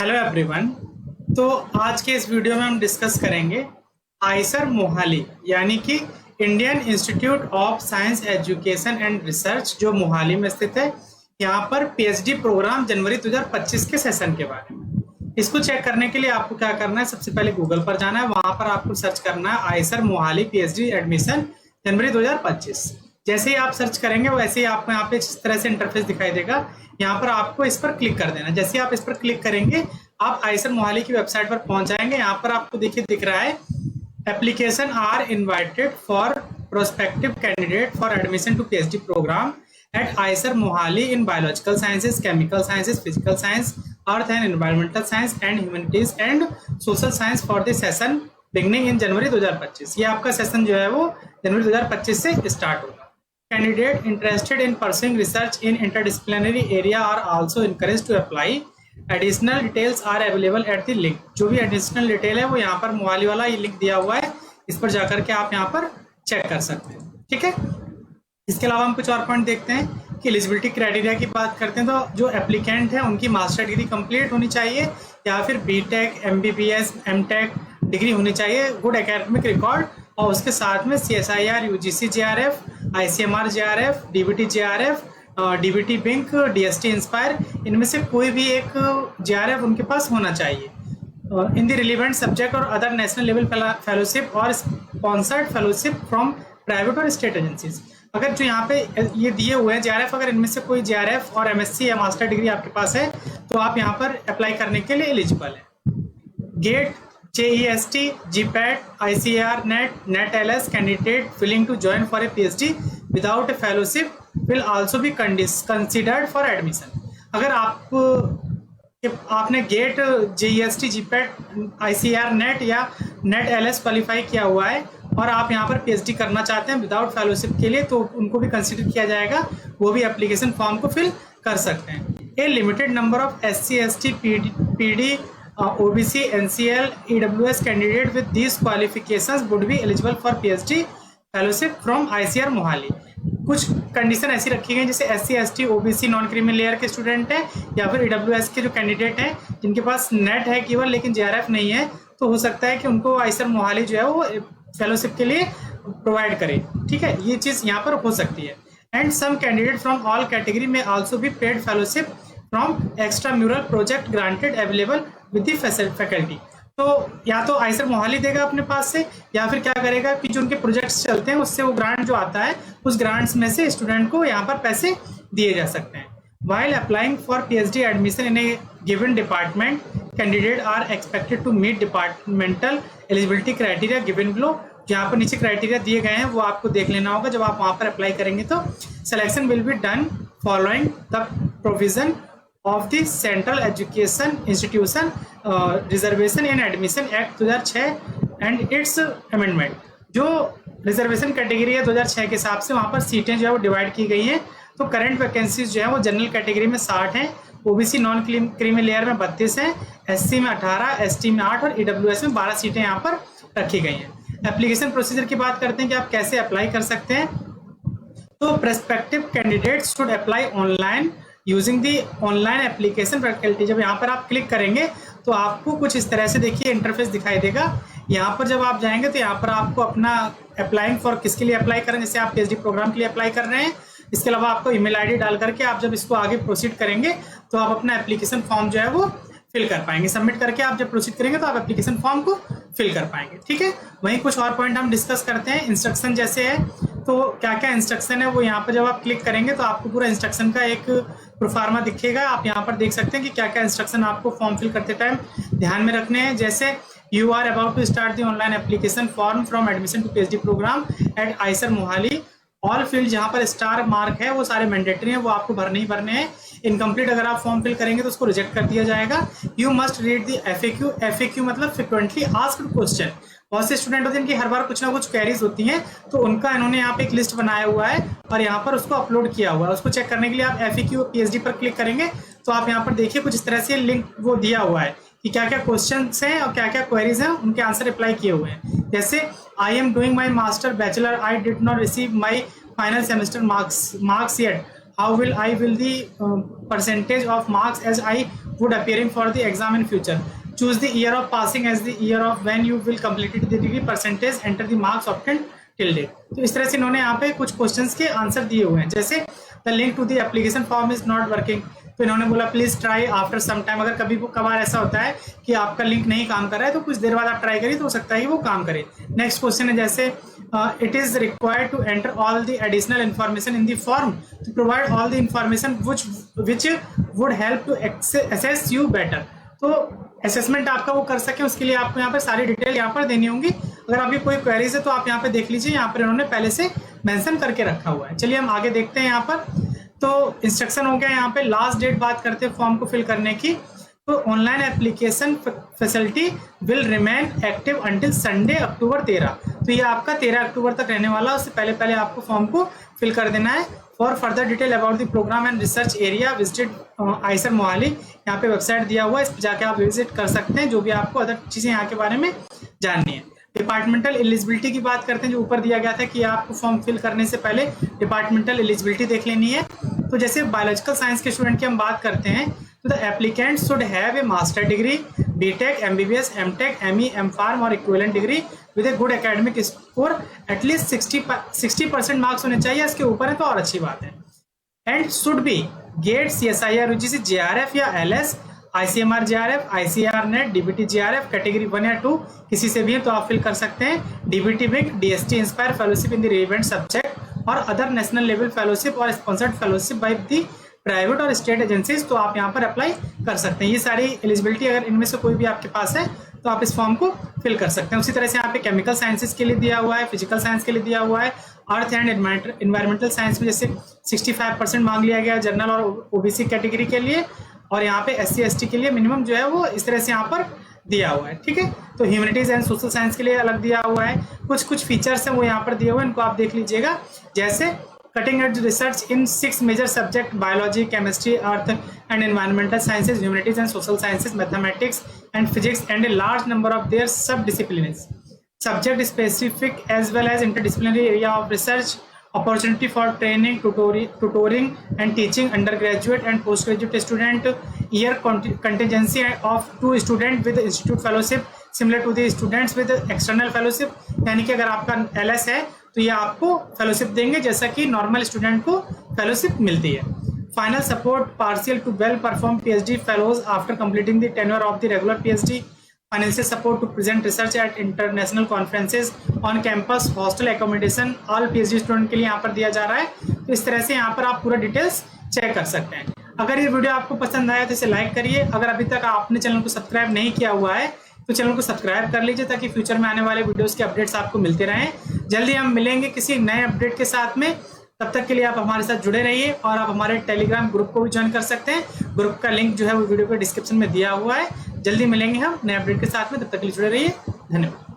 Hello everyone. तो आज के इस वीडियो में हम डिस्कस करेंगे आइसर मोहाली यानी कि Indian institute of science education and research जो मोहाली में स्थित है। यहाँ पर पीएचडी प्रोग्राम जनवरी 2025 के सेशन के बारे में। इसको चेक करने के लिए आपको क्या करना है, सबसे पहले गूगल पर जाना है, वहां पर आपको सर्च करना है आइसर मोहाली पीएचडी एडमिशन जनवरी 2025। जैसे ही आप सर्च करेंगे वैसे ही आपको यहाँ पे इस तरह से इंटरफेस दिखाई देगा। यहाँ पर आपको इस पर क्लिक कर देना। जैसे ही आप इस पर क्लिक करेंगे आप आइसर मोहाली की वेबसाइट पर पहुंच जाएंगे। यहाँ पर आपको देखिए दिख रहा है application are invited for prospective candidate for admission to PhD program at IISER Mohali in biological sciences, chemical sciences, physical science, earth and environmental science and humanities and social science for the session beginning in January 2025। ये आपका session जो है वो जनवरी 2025 से start होगा। Candidate interested in pursuing research in interdisciplinary area are also encouraged to apply. Additional details are available at the link. जो भी additional detail है वो यहाँ पर मोहाली वाला ये लिंक दिया हुआ है, इस पर जाकर के आप यहाँ पर चेक कर सकते हैं। ठीक है, इसके अलावा हम कुछ और पॉइंट देखते हैं कि एलिजिबिलिटी क्राइटेरिया की बात करते हैं तो जो एप्लीकेंट है उनकी मास्टर डिग्री कंप्लीट होनी चाहिए या फिर बीटेक, एमबीबीएस, एमटेक डिग्री होनी चाहिए, गुड एकेडमिक रिकॉर्ड, और उसके साथ में CSIR, UGC JRF, ICMR JRF, DBT JRF, DBT बिंक, DST inspire, इनमें से कोई भी एक JRF उनके पास होना चाहिए। इन द रिलेवेंट सब्जेक्ट और अदर नेशनल लेवल फेलोशिप और स्पॉन्सर्ड फेलोशिप फ्रॉम प्राइवेट और स्टेट एजेंसीज। अगर जो यहाँ पे ये दिए हुए हैं JRF, अगर इनमें से कोई JRF और MSc या मास्टर डिग्री आपके पास है तो आप यहाँ पर अप्लाई करने के लिए एलिजिबल है। Gate, JEST, GPAT, ICAR, NET LS candidate willing to join for a PhD without a fellowship will also be considered for admission. अगर आपने gate, JEST, GPAT, ICAR, NET या NET LS क्वालिफाई किया हुआ है और आप यहाँ पर PhD करना चाहते हैं विदाउट फेलोशिप के लिए, तो उनको भी कंसिडर किया जाएगा, वो भी एप्लीकेशन फॉर्म को फिल कर सकते हैं। A limited number of SC, ST, PD, OBC, NCL, EWS candidate with these qualifications would be eligible for PhD fellowship from ICAR Mohali. कुछ कंडीशन ऐसी रखी गई जैसे SC, ST, OBC non creamy layer के स्टूडेंट हैं या फिर EWS के जो कैंडिडेट हैं जिनके पास नेट है केवल लेकिन JRF नहीं है, तो हो सकता है कि उनको आइसर मोहाली जो है वो फेलोशिप के लिए प्रोवाइड करे। ठीक है, ये चीज़ यहाँ पर हो सकती है। And some candidate from all category में आल्सो भी paid fellowship from extra mural project granted available with the faculty. तो या तो आइसर मोहाली देगा अपने पास से या फिर क्या करेगा कि जो उनके प्रोजेक्ट्स चलते हैं उससे वो ग्रांट जो आता है उस ग्रांट्स में से स्टूडेंट को यहाँ पर पैसे दिए जा सकते हैं। While applying for PhD admission in a given department, candidate are expected to meet departmental eligibility criteria given below। जहाँ पर नीचे क्राइटेरिया दिए गए हैं वो आपको देख लेना होगा जब आप वहाँ पर अप्लाई करेंगे। तो selection will be done following the provision of the central education institution reservation and admission act 2006 and it's amendment. जो रिजर्वेशन कैटेगरी है 2006 के हिसाब से वहाँ पर सीटें जो है वो डिवाइड की गई हैं। तो करंट वैकेंसीज जो है वो जनरल कैटेगरी में 60 हैं, OBC नॉन क्रीमी लेयर में 32 हैं, SC में 18, ST में 8 और EWS में 12 सीटें यहाँ पर रखी गई हैं। एप्लीकेशन प्रोसीजर की बात करते हैं कि आप कैसे अप्लाई कर सकते हैं। तो prospective candidates should apply online using the online application faculty. जब यहाँ पर आप क्लिक करेंगे तो आपको कुछ इस तरह से देखिए इंटरफेस दिखाई देगा। यहाँ पर जब आप जाएंगे तो यहाँ पर आपको अपना अप्लाइंग फॉर किसके लिए अप्लाई करें, जैसे आप PhD प्रोग्राम के लिए अप्लाई कर रहे हैं। इसके अलावा आपको ईमेल ID डाल करके आप जब इसको आगे प्रोसीड करेंगे तो आप अपना एप्लीकेशन फॉर्म जो है वो फिल कर पाएंगे। सबमिट करके आप जब प्रोसीड करेंगे तो आप एप्लीकेशन फॉर्म को फिल कर पाएंगे। ठीक है, वहीं कुछ और पॉइंट हम डिस्कस करते हैं। इंस्ट्रक्शन जैसे है तो क्या क्या इंस्ट्रक्शन है वो यहाँ पर जब आप क्लिक करेंगे तो आपको पूरा इंस्ट्रक्शन का एक प्रोफार्मा दिखेगा। आप यहाँ पर देख सकते हैं कि क्या क्या इंस्ट्रक्शन आपको फॉर्म फिल करते टाइम ध्यान में रखने हैं। जैसे you are about to start the online application form from admission to PhD program at IISER Mohali. All field जहाँ पर स्टार मार्क है वो सारे मैंडेटरी हैं, वो आपको भरने ही भरने हैं। इनकम्प्लीट अगर आप फॉर्म फिल करेंगे तो उसको रिजेक्ट कर दिया जाएगा। You must read the FAQ मतलब फ्रिक्वेंटली आस्क्ड क्वेश्चन। बहुत से स्टूडेंट होते हैं इनकी हर बार कुछ ना कुछ क्वेरीज होती हैं, तो उनका इन्होंने यहाँ पे एक लिस्ट बनाया हुआ है और यहाँ पर उसको अपलोड किया हुआ है। उसको चेक करने के लिए आप FAQ PhD पर क्लिक करेंगे तो आप यहाँ पर देखिए कुछ इस तरह से लिंक वो दिया हुआ है कि क्या क्या क्वेश्चन हैं और क्या क्या क्वेरीज हैं, उनके आंसर अप्लाई किए हुए हैं। जैसे I am doing my master bachelor, I did not receive my final semester marks yet, how will I will the percentage of marks as I would appearing for the exam in future, choose the year of passing as the year of when you will completed the degree, percentage, enter the marks obtained till date. तो इस तरह से इन्होंने यहाँ पे कुछ questions के answer दिए हुए हैं। जैसे the link to the application form is not working, तो इन्होंने बोला please try after some time. अगर कभी कभार ऐसा होता है कि आपका लिंक नहीं काम कर रहा है तो कुछ देर बाद आप ट्राई करिए, तो हो सकता है कि वो काम करे। नेक्स्ट क्वेश्चन है जैसे it is required to enter all the additional information in the form to provide all the information which would help to assess you better. तो असेसमेंट आपका वो कर सके उसके लिए आपको यहाँ पर सारी डिटेल यहाँ पर देनी होंगी। अगर आपकी कोई क्वेरीज है तो आप यहाँ पे देख लीजिए, यहाँ पर इन्होंने पहले से मेंशन करके रखा हुआ है। चलिए हम आगे देखते हैं। यहाँ पर तो इंस्ट्रक्शन हो गया। यहाँ पे लास्ट डेट बात करते हैं फॉर्म को फिल करने की। तो online application facility will remain active until Sunday October 13। तो ये आपका 13 अक्टूबर तक रहने वाला, उससे पहले पहले आपको फॉर्म को फिल कर देना है। For further detail about the program and research area visited IISER Mohali, यहाँ पे वेबसाइट दिया हुआ है, इस पर जाके आप विजिट कर सकते हैं जो भी आपको अदर चीजें यहाँ के बारे में जाननी है। डिपार्टमेंटल एलिजिबिलिटी की बात करते हैं, जो ऊपर दिया गया था कि आपको फॉर्म फिल करने से पहले डिपार्टमेंटल एलिजिबिलिटी देख लेनी है। तो जैसे बायोलॉजिकल साइंस के स्टूडेंट की हम बात करते हैं तो the applicant should have a master degree, BTech, MBBS, MTech, ME, MPharm और equivalent degree with a good academic score at least 60% marks होने चाहिए। इसके ऊपर है तो और अच्छी बात है। And should be GATE CSIR UGC JRF या LS, ICMR JRF, ICAR NET, DBT JRF कैटेगरी 1 या 2 किसी से भी है तो आप फिल कर सकते हैं। DBT विक, DST inspire fellowship in the relevant subject और अदर नेशनल लेवल फेलोशिप और sponsored fellowship by the private और स्टेट एजेंसीज, तो आप यहाँ पर अप्लाई कर सकते हैं। ये सारी एलिजिबिलिटी अगर इनमें से कोई भी आपके पास है तो आप इस फॉर्म को फिल कर सकते हैं। उसी तरह से यहाँ पे केमिकल साइंसेज के लिए दिया हुआ है, फिजिकल साइंस के लिए दिया हुआ है, अर्थ एंड एनवायरमेंटल साइंस में जैसे 65% मांग लिया गया है जनरल और OBC कैटेगरी के लिए, और यहाँ पे SC ST के लिए मिनिमम जो है वो इस तरह से यहाँ पर दिया हुआ है। ठीक है, तो ह्यूमैनिटीज एंड सोशल साइंस के लिए अलग दिया हुआ है। कुछ फीचर्स हैं वो यहाँ पर दिए हुए हैं, इनको आप देख लीजिएगा। जैसे cutting edge research in 6 major subject, biology, chemistry, earth and environmental sciences, humanities and social sciences, mathematics and physics and a large number of their sub disciplines, subject specific as well as interdisciplinary area of research, opportunity for training, tutoring and teaching undergraduate and postgraduate student, year contingency of 2 students with institute fellowship similar to the students with external fellowship, यानी कि अगर आपका LS है तो ये आपको fellowship देंगे जैसा कि नॉर्मल स्टूडेंट को फेलोशिप मिलती है। Final support partial two well perform PhD fellows after completing the tenure of the regular PhD, financial support to present research at international conferences, on campus hostel accommodation, all PhD student के लिए यहाँ पर दिया जा रहा है। तो इस तरह से यहाँ पर आप पूरा डिटेल्स चेक कर सकते हैं। अगर ये वीडियो आपको पसंद आया तो इसे लाइक करिए। अगर अभी तक आपने चैनल को सब्सक्राइब नहीं किया हुआ है तो चैनल को सब्सक्राइब कर लीजिए ताकि फ्यूचर में आने वाले वीडियोस के अपडेट्स आपको मिलते रहें। जल्दी हम मिलेंगे किसी नए अपडेट के साथ में, तब तक के लिए आप हमारे साथ जुड़े रहिए और आप हमारे टेलीग्राम ग्रुप को भी ज्वाइन कर सकते हैं। ग्रुप का लिंक जो है वो वीडियो के डिस्क्रिप्शन में दिया हुआ है। जल्दी मिलेंगे हम नए अपडेट के साथ में, तब तक के लिए जुड़े रहिए। धन्यवाद।